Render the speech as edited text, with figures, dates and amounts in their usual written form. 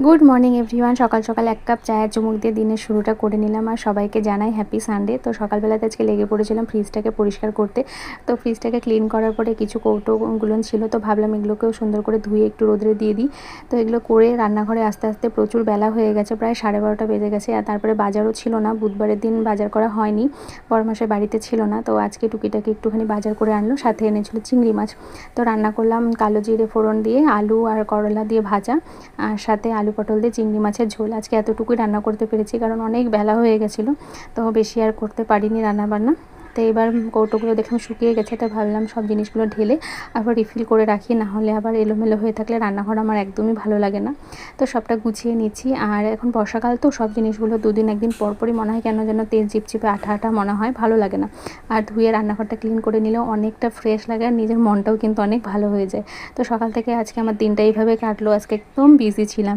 Good morning everyone. সকাল সকাল এক কাপ চায়ের চুমুক দিয়ে দিনের শুরুটা করে নিলাম আর সবাইকে জানাই হ্যাপি সানডে। তো সকালবেলাতে আজকে লেগে পড়েছিলাম ফ্রিজটাকে পরিষ্কার করতে। তো ফ্রিজটাকে ক্লিন করার পরে কিছু কৌটোগুলো ছিল, তো ভাবলাম এগুলোকেও সুন্দর করে ধুয়ে একটু রোদরে দিয়ে দিই। তো এগুলো করে রান্নাঘরে আস্তে আস্তে প্রচুর বেলা হয়ে গেছে, প্রায় 12:30 বেজে গেছে। আর তারপরে বাজারও ছিল না, বুধবারের দিন বাজার করা হয়নি, বড়মাসের বাড়িতে ছিল না। তো আজকে টুকিটাকি একটুখানি বাজার করে আনলো, সাথে এনেছিল চিংড়ি মাছ। তো রান্না করলাম কালো জিরে ফোড়ন দিয়ে, আলু আর করলা দিয়ে ভাজা, আর সাথে আলু পটল দিয়ে চিংড়ি মাছের ঝোল। আজকে এতটুকুই রান্না করতে পেরেছি, কারণ অনেক বেলা হয়ে গেছিলো, তো বেশি আর করতে পারিনি রান্নাবান্না। তো এবার কৌটোগুলো দেখলাম শুকিয়ে গেছে, তো ভাবলাম সব জিনিসগুলো ঢেলে আবার রিফিল করে রাখি, না হলে আবার এলোমেলো হয়ে থাকলে রান্নাঘর আমার একদমই ভালো লাগে না। তো সবটা গুছিয়ে নিচ্ছি। আর এখন বর্ষাকাল, তো সব জিনিসগুলো দুদিন একদিন পরপরই মনে হয় কেন যেন তেল চিপচিপে আঠা আঠা মনে হয়, ভালো লাগে না। আর ধুয়ে রান্নাঘরটা ক্লিন করে নিলেও অনেকটা ফ্রেশ লাগে, আর নিজের মনটাও কিন্তু অনেক ভালো হয়ে যায়। তো সকাল থেকে আজকে আমার দিনটা এইভাবে কাটলো, আজকে একদম বিজি ছিলাম।